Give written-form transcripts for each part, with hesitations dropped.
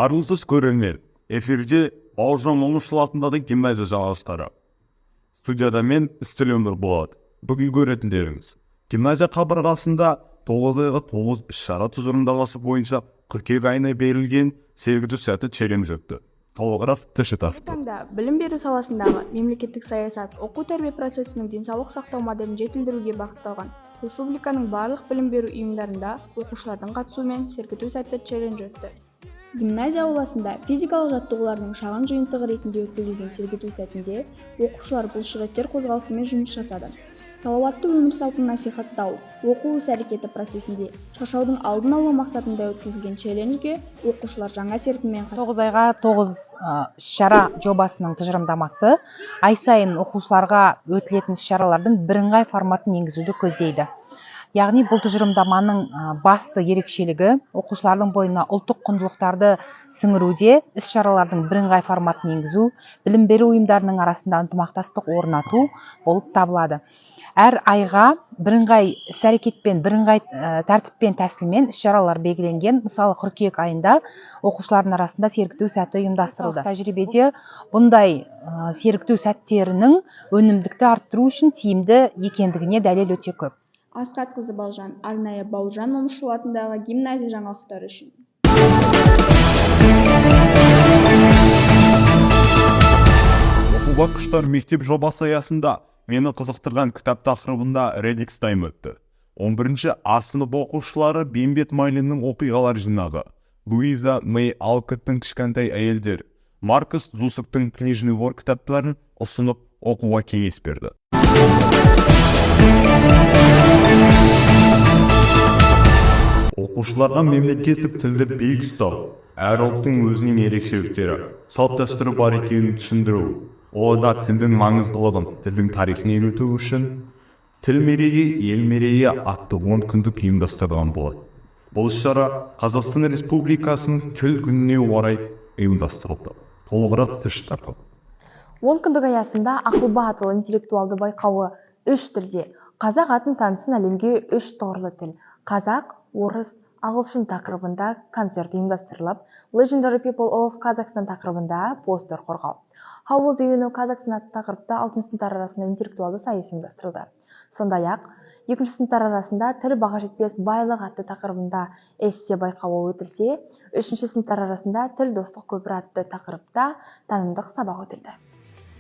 Армысыз көрермен, эфирде Бауыржан Момышұлы атындағы гимназия жаңалықтары. Студияда мен Істелеумір болады. Бүгін көретіндеріңіз. Гимназия қабырғасында 9-9 іс-шара тұжырымдамасы бойынша қыркүйек айына берілген сергіту сәті челлендж өтті. Толығырақ тілші тартты. Білім беру саласындағы мемлекеттік саясат оқу-тәрбие процесінің денсаулық сақтау моделін жетілдіруге бағытталған республиканың барлық білім беру ұйымдарында оқушылардың қатысуымен сергіту сәті челлендж өтті. Гимназия ауласында физикалық жаттығулардың шағын жиынтығы ретінде өткізілген сергіту сәтінде оқушылар бұлшықеттер қозғалысымен жұмыс жасады. Салауатты өмір салтын насихаттау, оқу іс-әрекеті процесінде шаршаудың алдын алу мақсатында өткізілген челленджге оқушылар жаңа серпінмен қатысты. 9 айға 9 іс-шара жобасының тұжырымдамасы ай сайын оқушыларға өтілетін іс-шаралардың бірыңғай форматын енгізуді көздейді. Яғни бұл тұжырымдаманың басты ерекшелігі оқушылардың бойына ұлттық құндылықтарды сіңіруде іс-шаралардың бірыңғай форматын енгізу, білім беру ұйымдарының арасында ынтымақтастық орнату болып табылады. Әр айға бірыңғай іс-әрекетпен, бірыңғай тәртіппен тәсілмен іс-шаралар белгіленген. Мысалы, қыркүйек айында оқушылардың арасында сергіту сәті ұйымдастырылды. Тәжірибеде бұндай сергіту сәттерінің өнімділікті арттыру үшін тиімді екендігіне дәлел өте көп. Асқат қызы Балжан, арнайы Бауыржан Момышұлы атындағы гимназия жаңалықтары үшін. Оқуға күштер мектеп жобасы аясында мені қызықтырған кітап тақырыбында Reddix Time өтті. 11-ші А сынып оқушылары Бенбет Майлиннің оқиғалар жинағы, Луиза Мэй Алкоттың кішкентай әйелдер, Маркус Зусуктың книжный вор кітаптарын ұсынып оқуға кеңес берді. Оқушыларға мемлекеттік тілді биік ұстау, әр ұлттың өзінің ерекшеліктері, салт-дәстүрі бар екенін түсіндіру, оларда тілдің маңыздылығын, тілдің тарихын үйрету үшін тіл мерейі, ел мерейі атты 10 күндік ұйымдастырылған болады. Бұл іс-шара Қазақстан Республикасының тіл күніне орай ұйымдастырылды. Толығырақ тілші тартты. 10 күндік аясында Ақылба атты интеллектуалды байқауы 3 тілде, қазақ атын танысын әлемге 3 тұғырлы тіл, қазақ, орыс, ағылшын тақырыбында концерт ұйымдастырылып, Legendary People of Kazakhstan тақырыбында постер қорғау. How will you know Kazakhstan атты тақырыпта 6 сыныптар арасында интеллектуалды сайыс ұйымдастырылды. Сондай-ақ, 2 сыныптар арасында тіл баға жетпес байлық атты тақырыбында эссе байқауы өтілсе, 3 сыныптар арасында тіл достық көпірі атты тақырыпта танымдық сабақ өтілді.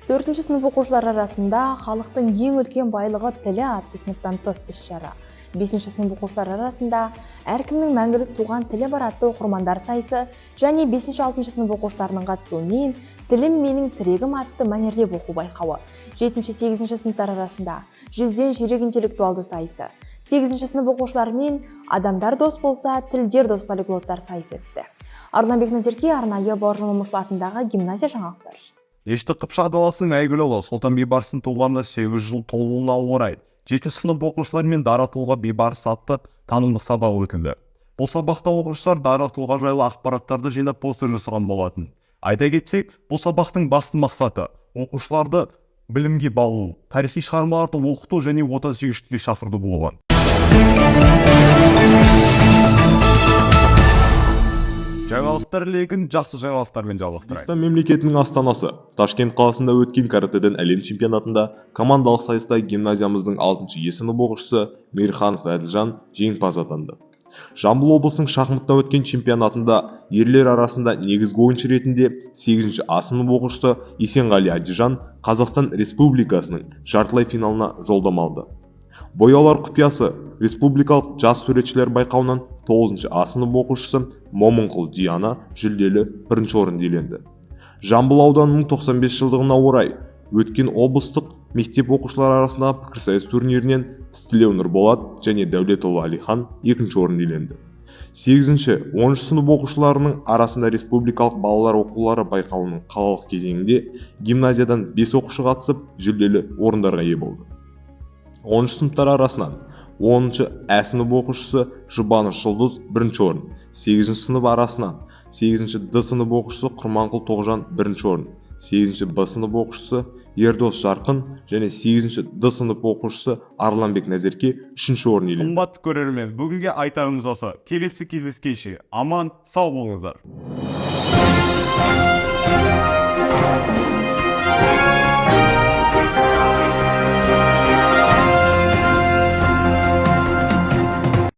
4 сынып оқушылар арасында халықтың ең үлкен байлығы тілі атты сыныптан тыс іс-шара. 5 сынып оқушылар арасында әркімнің мәңгілік туған тілі бар атты оқырмандар сайысы және 5-6 сынып оқушыларының қатысуымен тілім менің тірегім атты мәнерлеп оқу байқауы. 7-8 сыныптар арасында 100-ден жүйрек интеллектуалды сайысы. 8 сынып оқушыларымен адамдар дос болса, тілдер дос полиглоттар сайысы өтті. Арыстанбек Назерке, арнайы Бауыржан Момышұлы атындағы гимназия жаңалықтары үшін. Дешті Қыпшақ даласының әйгілі ұлы Сұлтан Бейбарыстың туғанына 8 жыл толуына орай 7 сынып оқушыларымен дара тұлға Бейбарыс атты танымдық сабақ өтілді. Бұл сабақта оқушылар дара тұлға жайлы ақпараттарды жинап постер жасаған болатын. Айта кетсек, бұл сабақтың басты мақсаты оқушыларды білімге баулу, тарихи шығармаларды оқыту және отансүйгіштікке шақырту болған. Жаңалықтар легін жақсы жаңалықтармен жалғастырайық. Өзбекстан мемлекетінің астанасы Ташкент қаласында өткен каратэден әлем чемпионатында командалық сайыста гимназиямыздың 6-шы Е сынып оқушысы Мейірханов Әділжан жеңімпаз атанды. Жамбыл облысының шахматта өткен чемпионатында ерлер арасында негізгі ойыншы ретінде 8-ші А сынып оқушысы Есенғали Әділжан Қазақстан Республикасының жартылай финалына жолдама алды. Бояулар құпиясы республикалық жас суретшілер байқауынан 9-ші А сынып оқушысы Момынқұл Диана жүлделі 1-ші орын иеленді. Жамбыл ауданының 95 жылдығына орай өткен облыстық мектеп оқушылар арасындағы пікірсайыс турнирінен Істелеу Нұрболат және Дәулетұлы Алихан 2-ші орын иеленді. 8-ші 10-ші сынып оқушыларының арасында республикалық балалар оқулары байқауының қалалық кезеңінде гимназиядан 5 оқушы қатысып жүлделі орындарға ие болды. 10-ші сыныптар арасынан 10-ші Ә сынып оқушысы Жұбаныш Жұлдыз 1-ші орын, 8-ші сынып арасынан 8-ші Д сынып оқушысы Құрманқұл Тоғжан 1-ші орын, 8-ші Б сынып оқушысы Ердос Жарқын және 8-ші Д сынып оқушысы Арланбек Назерке 3-ші орын иеленді. Қымбатты көрермен, бүгінге айтарымыз осы. Келесі кездескенше аман, сау болыңыздар.